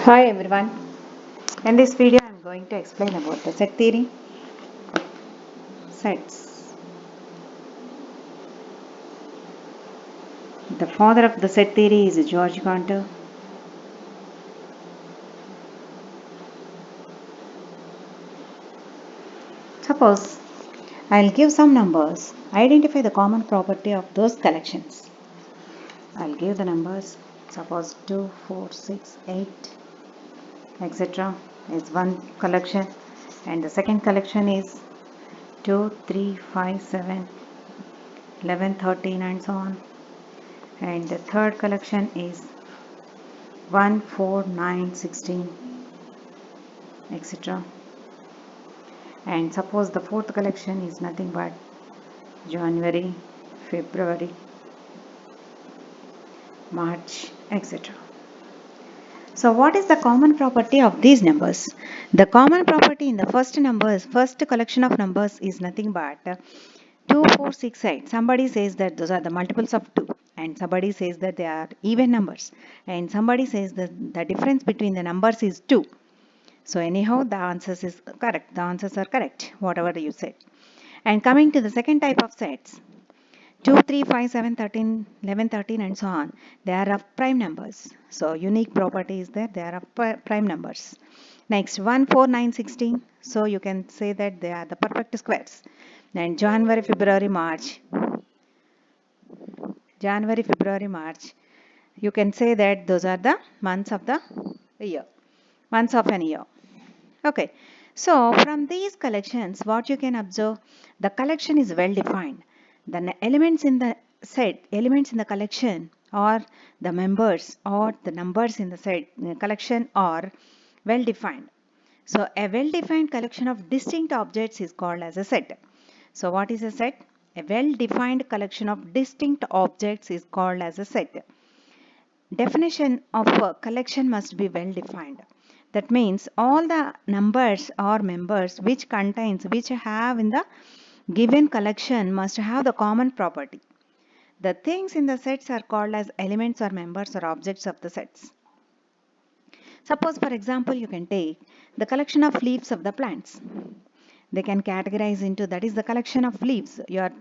Hi everyone. In this video I am going to explain about the set theory. Sets. The father of the set theory is George Cantor. Suppose I'll give some numbers. Identify the common property of those collections. I'll give the numbers. Suppose 2, 4, 6, 8, etc. is one collection, and the second collection is 2, 3, 5, 7, 11, 13, and so on. And the third collection is 1, 4, 9, 16, etc. And suppose the fourth collection is nothing but January, February, March, etc. So what is the common property of these numbers? The common property in the first collection of numbers is nothing but 2, 4, 6, 8. Somebody says that those are the multiples of 2, and somebody says that they are even numbers, and somebody says that the difference between the numbers is 2. So anyhow, the answers is correct. The answers are correct, whatever you said. And coming to the second type of sets, 2, 3, 5, 7, 13, 11, 13, and so on, they are of prime numbers. So unique property is that they are of prime numbers. Next, 1, 4, 9, 16. So you can say that they are the perfect squares. And January, February, March, you can say that those are the months of the year, months of an year. Okay, so from these collections, what you can observe, the collection is well defined. The elements in the set, elements in the collection, or the members or the numbers in the set collection are well defined. So a well defined collection of distinct objects is called as a set. So what is a set? A well defined collection of distinct objects is called as a set. Definition of a collection must be well defined. That means all the numbers or members which have in the given collection must have the common property. The things in the sets are called as elements or members or objects of the sets. Suppose for example you can take the collection of leaves of the plants. They can categorize into, that is the collection of leaves. You are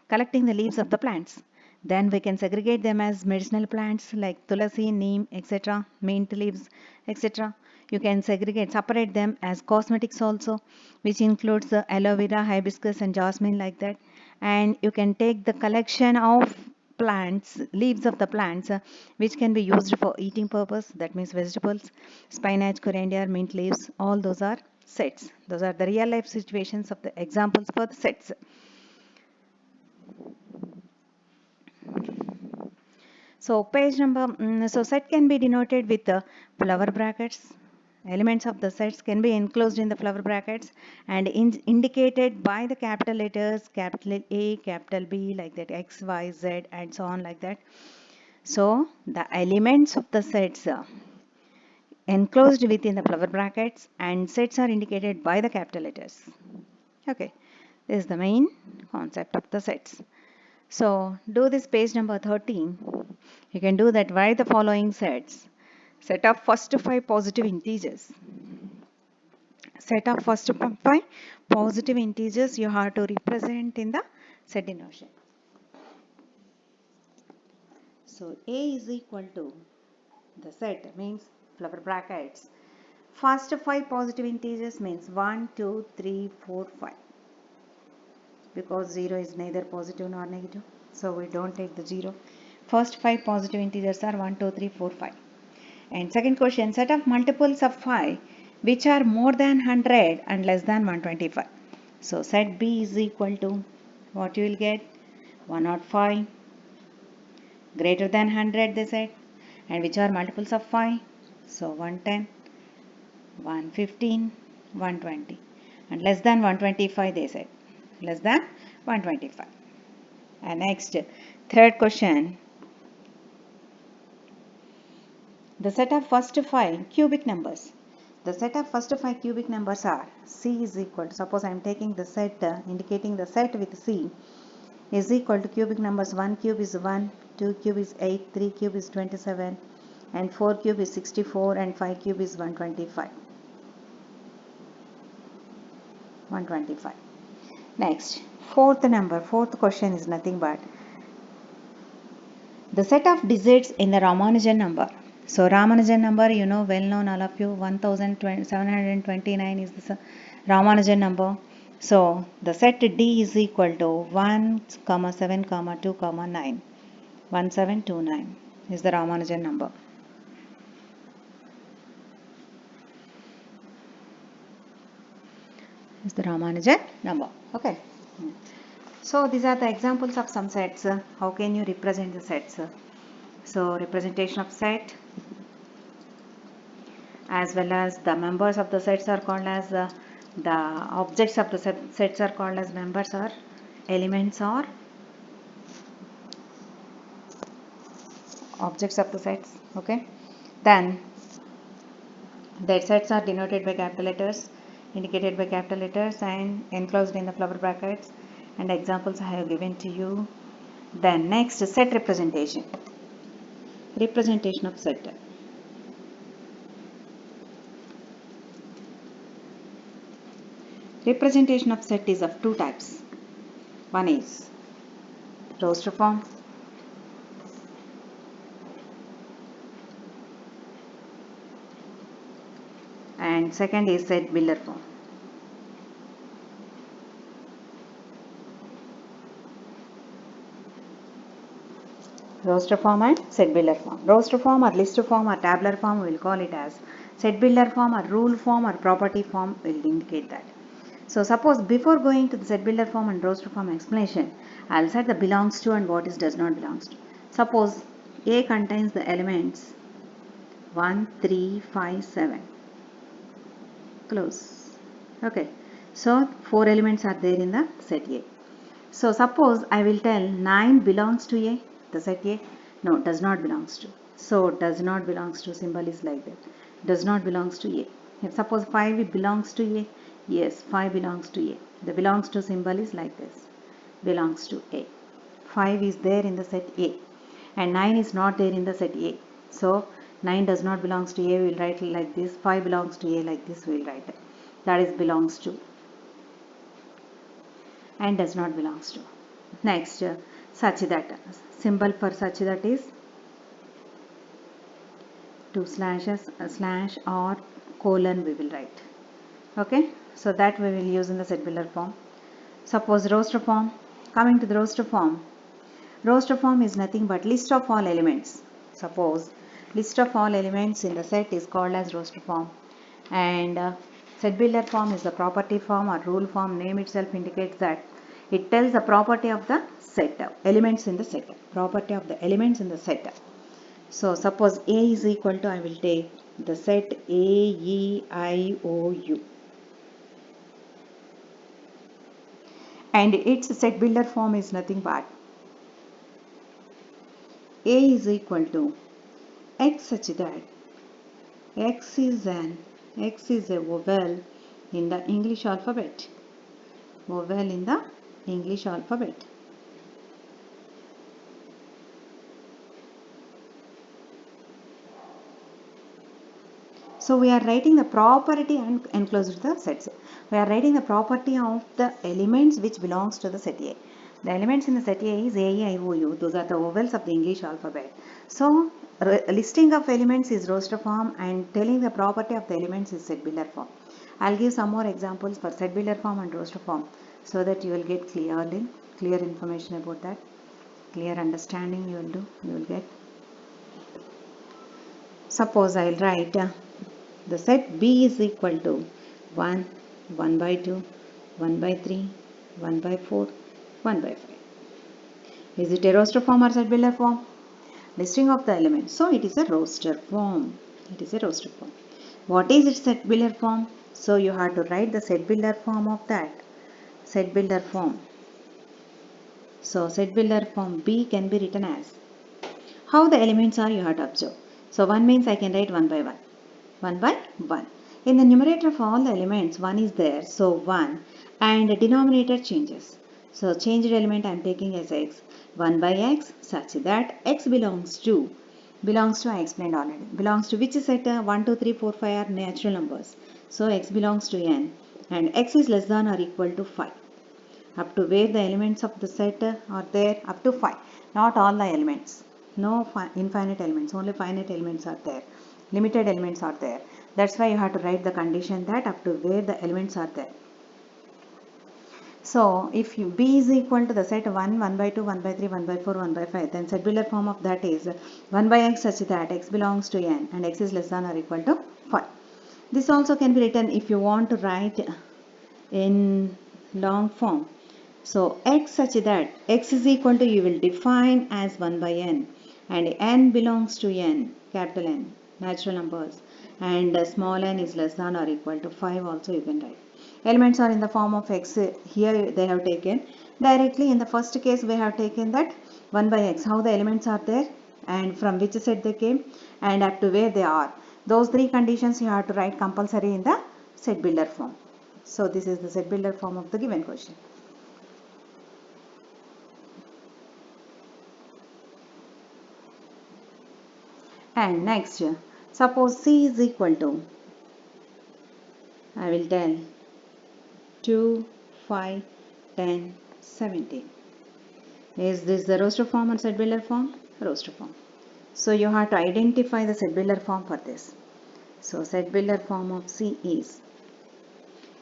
collecting the leaves of the plants. Then we can segregate them as medicinal plants like tulasi, neem, etc., mint leaves, etc. You can separate them as cosmetics also, which includes the aloe vera, hibiscus, and jasmine, like that. And you can take the collection of plants, leaves of the plants, which can be used for eating purpose, that means vegetables, spinach, coriander, mint leaves, all those are sets. Those are the real life situations of the examples for the sets. So so set can be denoted with the flower brackets. Elements of the sets can be enclosed in the flower brackets and indicated by the capital letters, capital A, capital B, like that, X, Y, Z, and so on, like that. So the elements of the sets enclosed within the flower brackets, and sets are indicated by the capital letters. Okay, this is the main concept of the sets. So do this page number 13. You can do that. Write the following sets. Set of first 5 positive integers. Set of first 5 positive integers you have to represent in the set denotation. So A is equal to, the set means flower brackets. First 5 positive integers means 1, 2, 3, 4, 5. Because 0 is neither positive nor negative, so we don't take the 0. First 5 positive integers are 1, 2, 3, 4, 5. And second question, set of multiples of 5 which are more than 100 and less than 125. So set B is equal to, what you will get, 105, greater than 100 they said, and which are multiples of 5, so 110, 115, 120, and less than 125 they said, less than 125. And next, third question, the set of first 5 cubic numbers. The set of first 5 cubic numbers are C is equal to, suppose I am taking the set, indicating the set with C, is equal to cubic numbers. 1 cube is 1, 2 cube is 8, 3 cube is 27, and 4 cube is 64 and 5 cube is 125. 125. Next, fourth question is nothing but the set of digits in the Ramanujan number. So Ramanujan number, you know, well known all of you, 1729 is the Ramanujan number. So the set D is equal to 1, 7, 2, 9. 1729 is the Ramanujan number. Is the Ramanujan number. Okay. So these are the examples of some sets. How can you represent the sets? So representation of set, as well as the members of the sets are called as the objects of the sets are called as members or elements or objects of the sets. Okay. Then the sets are denoted by capital letters, indicated by capital letters, and enclosed in the flower brackets. And examples I have given to you. Then next, set representation. Representation of set. Representation of set is of two types. One is roster form, and second is set builder form. Roster form and set builder form. Roster form or list form or tabular form we will call it as. Set builder form or rule form or property form will indicate that. So suppose before going to the set builder form and roster form explanation, I will set the belongs to and what is does not belongs to. Suppose A contains the elements 1, 3, 5, 7. Close. Okay. So 4 elements are there in the set A. So suppose I will tell 9 belongs to A, the set A. No, does not belongs to. So does not belongs to symbol is like that. Does not belongs to A. If suppose 5 belongs to A, yes, 5 belongs to A. The belongs to symbol is like this. Belongs to A. 5 is there in the set A. And 9 is not there in the set A. So 9 does not belongs to A, we will write it like this. 5 belongs to A like this, we will write it. That is belongs to. And does not belongs to. Next, such that. Symbol for such that is two slashes, a slash or colon we will write. Okay, so that we will use in the set builder form. Suppose roster form. Coming to the roster form. Roster form is nothing but list of all elements. Suppose list of all elements in the set is called as roster form. And set builder form is the property form or rule form. Name itself indicates that it tells the property of the set, elements in the set, property of the elements in the set. So suppose A is equal to, I will take the set A, E, I, O, U. And its set builder form is nothing but A is equal to X such that X is a vowel in the English alphabet. Vowel in the English alphabet. So we are writing the property and enclosed the sets. We are writing the property of the elements which belongs to the set A. The elements in the set A is A, E, I, O, U. Those are the vowels of the English alphabet. So listing of elements is roster form and telling the property of the elements is set builder form. I'll give some more examples for set builder form and roster form so that you will get clear information about that. Clear understanding you will get. Suppose I will write the set B is equal to 1, 1 by 2, 1 by 3, 1 by 4, 1 by 5. Is it a roster form or set builder form? Listing of the elements. So it is a roster form. It is a roster form. What is its set builder form? So you have to write the set builder form of that. Set builder form. So set builder form B can be written as. How the elements are you have to observe. So 1 means I can write 1 by 1. 1 by 1. In the numerator of all the elements 1 is there. So 1 and the denominator changes. So changed element I am taking as x. 1 by x such that x belongs to belongs to, I explained already, belongs to which set? 1, 2, 3, 4, 5 are natural numbers. So x belongs to n and x is less than or equal to 5. Up to where the elements of the set are there? Up to 5. Not all the elements. No infinite elements. Only finite elements are there. Limited elements are there. That's why you have to write the condition that up to where the elements are there. So, if B is equal to the set 1, 1 by 2, 1 by 3, 1 by 4, 1 by 5, then set Builder form of that is 1 by x such that x belongs to n and x is less than or equal to 5. This also can be written if you want to write in long form. So, x such that x is equal to, you will define as 1 by n and n belongs to n, capital N, natural numbers, and small n is less than or equal to 5 also you can write. Elements are in the form of x. Here they have taken directly. In the first case we have taken that 1 by x, how the elements are there and from which set they came and up to where they are. Those three conditions you have to write compulsory in the set builder form. So this is the set builder form of the given question. And next, suppose C is equal to, I will tell 2, 5, 10, 17. Is this the roster form or set builder form? Roster form. So you have to identify the set builder form for this. So set builder form of C is,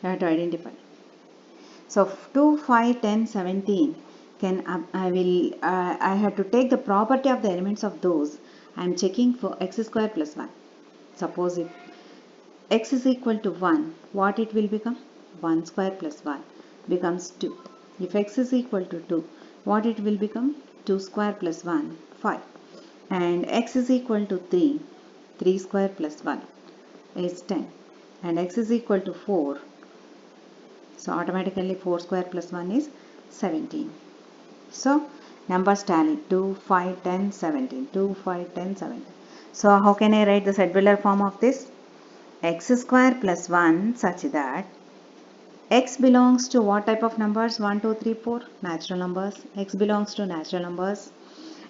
you have to identify. So 2, 5, 10, 17 can, I have to take the property of the elements of those. I am checking for x square plus 1. Suppose if x is equal to 1, what it will become? 1 square plus 1 becomes 2. If x is equal to 2, what it will become? 2 square plus 1, 5. And x is equal to 3, 3 square plus 1 is 10. And x is equal to 4, so automatically 4 square plus 1 is 17. So numbers tally 2, 5, 10, 17, 2, 5, 10, 17. So how can I write the set builder form of this? X square plus 1 such that x belongs to what type of numbers? 1, 2, 3, 4 natural numbers. X belongs to natural numbers.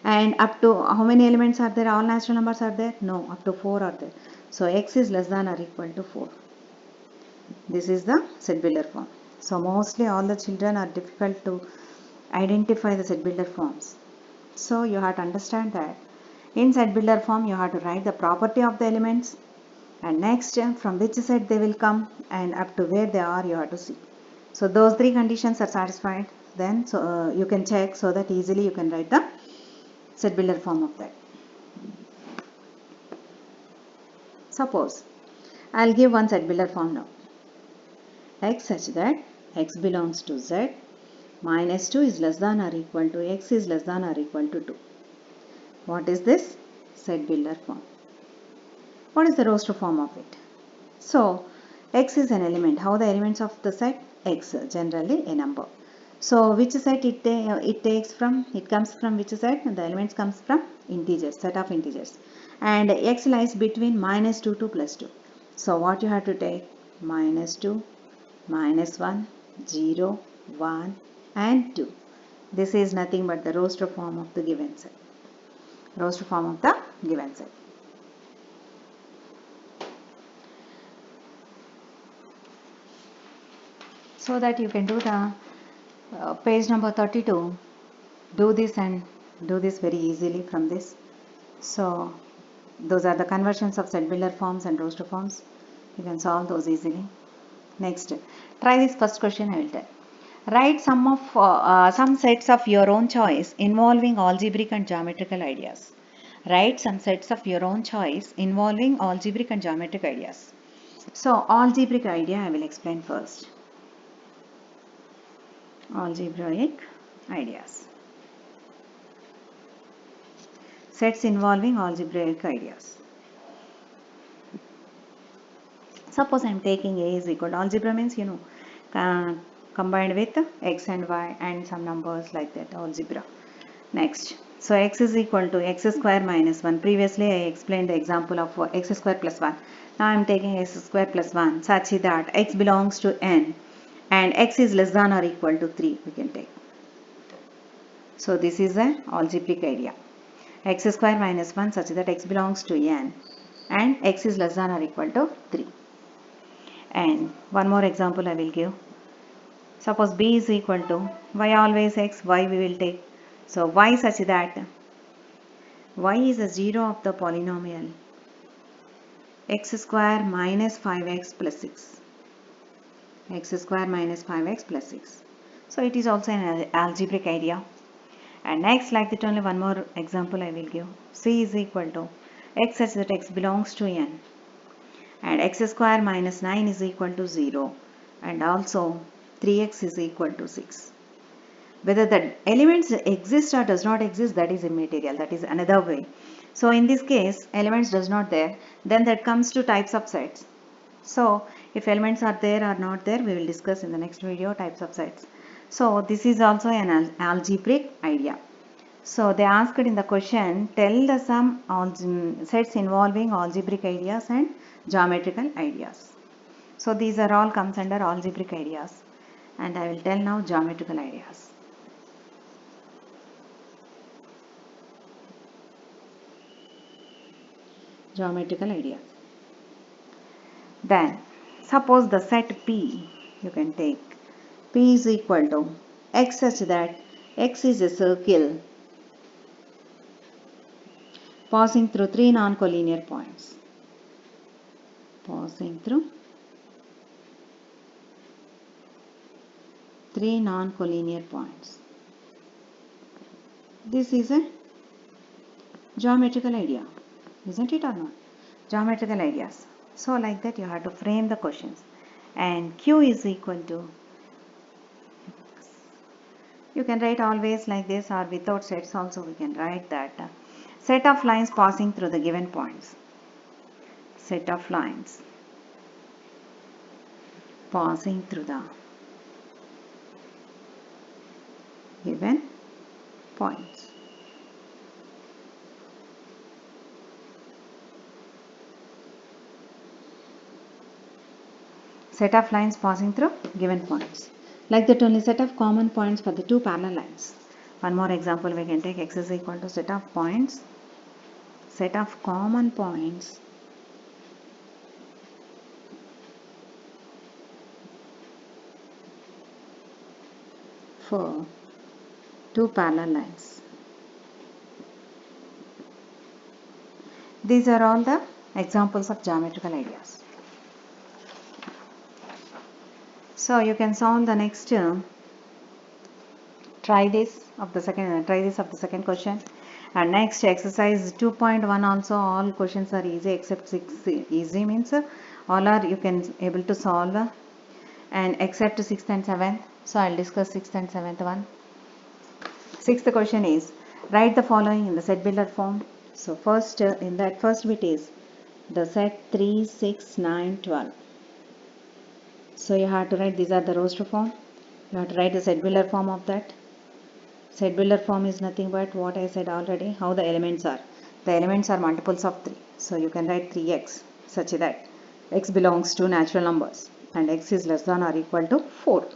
And up to how many elements are there? All natural numbers are there? No, up to 4 are there. So x is less than or equal to 4. This is the set builder form. So mostly all the children are difficult to identify the set builder forms. So you have to understand that in set builder form you have to write the property of the elements and next from which set they will come and up to where they are you have to see. So those three conditions are satisfied, then you can check so that easily you can write the set builder form of that. Suppose I'll give one set builder form now. X such that x belongs to z minus 2 is less than or equal to x is less than or equal to 2. What is this? Set builder form. What is the roster form of it? So x is an element. How the elements of the set? X, generally a number. So which set it takes from? It comes from which set? The elements comes from integers, set of integers. And x lies between minus 2 to plus 2. So what you have to take? Minus 2, minus 1, 0, 1 and 2. This is nothing but the roster form of the given set. Roster form of the given set. So that you can do the page number 32. Do this and do this very easily from this. So those are the conversions of set builder forms and roster forms. You can solve those easily. Next, try this first question I will tell. Write some sets of your own choice involving algebraic and geometrical ideas. Write some sets of your own choice involving algebraic and geometric ideas. So algebraic idea I will explain first. Algebraic ideas. Sets involving algebraic ideas. Suppose I am taking A is equal to, algebra means combined with x and y and some numbers like that, algebra. Next, so x is equal to x square minus 1. Previously I explained the example of x square plus 1. Now I am taking x square plus 1 such that x belongs to n and x is less than or equal to 3 we can take. So this is an algebraic idea. x square minus 1 such that x belongs to n and x is less than or equal to 3. And one more example I will give. Suppose b is equal to y always x, y we will take. So y such that y is a 0 of the polynomial x square minus 5x plus 6. X square minus 5x plus 6. So it is also an algebraic idea. And next, like that, only one more example I will give. C is equal to x such that x belongs to n and x square minus 9 is equal to 0 and also 3x is equal to 6. Whether the elements exist or does not exist, that is immaterial. That is another way. So in this case, elements does not there. Then that comes to types of sets. So if elements are there or not there, we will discuss in the next video types of sets. So this is also an algebraic idea. So they asked in the question, tell the some sets involving algebraic ideas and geometrical ideas. So these are all comes under algebraic ideas and I will tell now geometrical ideas. Geometrical ideas. Then suppose the set P, you can take P is equal to x such that x is a circle passing through three non-collinear points. Passing through three non-collinear points. This is a geometrical idea, isn't it or not? Geometrical ideas. So like that you have to frame the questions. And Q is equal to, you can write always like this or without sets also we can write that set of lines passing through the given points. Set of lines passing through the given points. Set of lines passing through given points. Like that only set of common points for the two parallel lines. One more example we can take x is equal to set of points, set of common points for two parallel lines. These are all the examples of geometrical ideas. So you can solve the next try this of the second question. And next exercise 2.1 also all questions are easy except 6 easy means all are you can able to solve and except 6th and 7th. So I'll discuss 6th and 7th one. Sixth question is write the following in the set builder form. So first in that first bit is the set 3, 6, 9, 12. So you have to write these are the roster form. You have to write the set builder form of that. Set builder form is nothing but what I said already, how the elements are. The elements are multiples of 3. So you can write 3x such that x belongs to natural numbers and x is less than or equal to 4.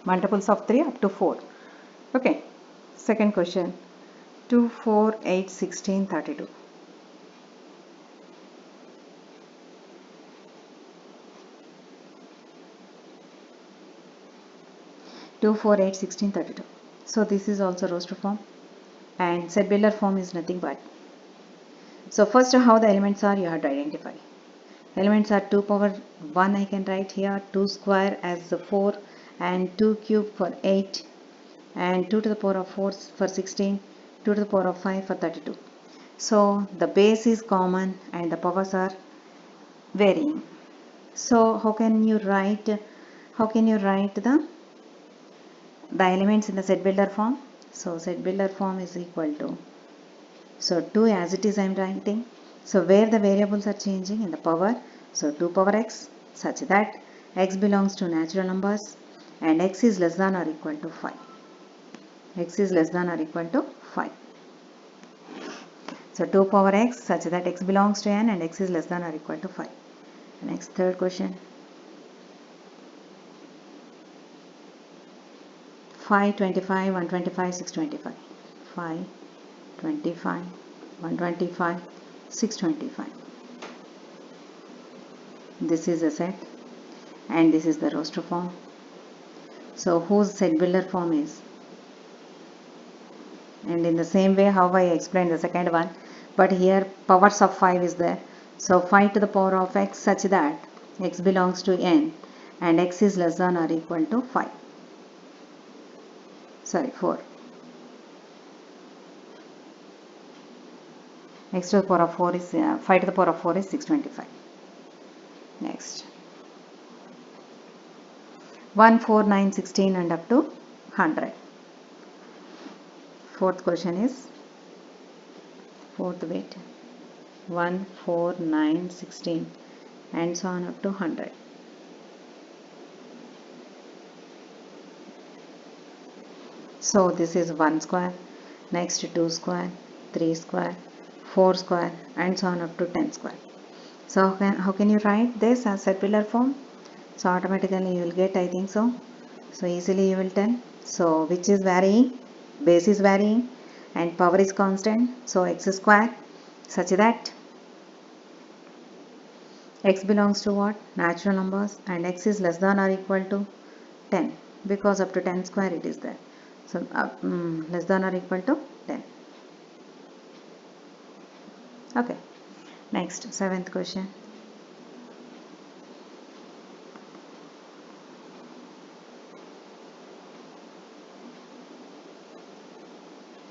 Multiples of 3 up to 4. Okay. Second question 2, 4, 8, 16, 32. 2, 4, 8, 16, 32. So this is also roster form and set builder form is nothing but. So first how the elements are you have to identify. Elements are 2 power 1 I can write here, 2 square as the 4 and 2 cube for 8 and 2 to the power of 4 for 16, 2 to the power of 5 for 32. So the base is common and the powers are varying. So how can you write the elements in the set builder form? So set builder form is equal to, so 2 as it is I am writing. So where the variables are changing in the power, so 2 power x such that x belongs to natural numbers and x is less than or equal to 5. X is less than or equal to 5. So 2 power x such that x belongs to n and x is less than or equal to 5. Next third question. 5, 25, 125, 625. 5, 25, 125, 625. This is a set and this is the roster form. So whose set builder form is? And in the same way how I explained the second one, but here powers of 5 is there. So 5 to the power of x such that x belongs to n and x is less than or equal to 5. Sorry, 4. X to the power of 4 is 5 to the power of 4 is 625. Next, 1, 4, 9, 16 and up to 100. Fourth question is fourth bit 1, 4, 9, 16 and so on up to 100. So this is 1 square, next 2 square, 3 square, 4 square and so on up to 10 square. So how can you write this as circular form? So automatically you will get, I think so. So easily you will tell. So which is varying? Base is varying and power is constant. So x square such that x belongs to what? Natural numbers and x is less than or equal to 10 because up to 10 square it is there. So less than or equal to 10. Okay. Next, seventh question.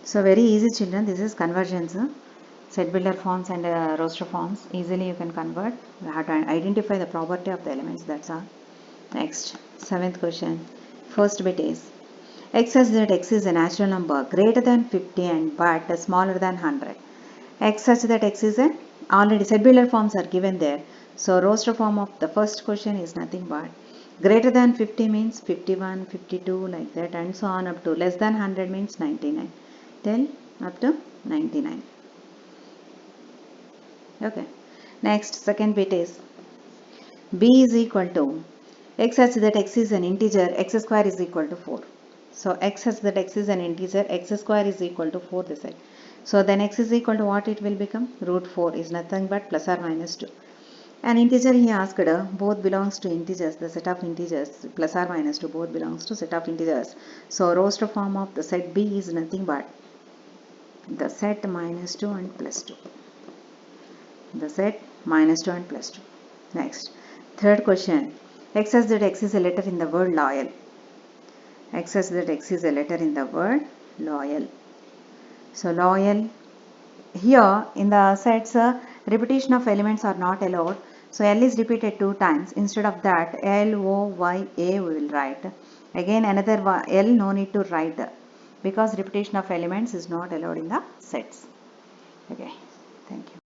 So very easy children, this is convergence. Set builder forms and roster forms. Easily you can convert. You have to identify the property of the elements, that's all. Next, seventh question. First bit is x such that x is a natural number greater than 50 and but smaller than 100. X such that x is a already set builder forms are given there. So roster form of the first question is nothing but greater than 50 means 51, 52 like that and so on up to less than 100 means 99 till up to 99. Okay. Next, second bit is b is equal to x such that x is an integer, x square is equal to 4. So x such that x is an integer, x square is equal to 4 this side. So then x is equal to what it will become? Root 4 is nothing but plus or minus 2. An integer he asked both belongs to integers, the set of integers plus or minus 2 both belongs to set of integers. So roster form of the set b is nothing but the set minus 2 and plus 2. The set minus 2 and plus 2. Next, third question. X says that x is a letter in the word loyal. X says that x is a letter in the word loyal. So loyal, here in the sets repetition of elements are not allowed. So L is repeated 2 times. Instead of that LOYA we will write. Again another L no need to write because repetition of elements is not allowed in the sets. Okay, thank you.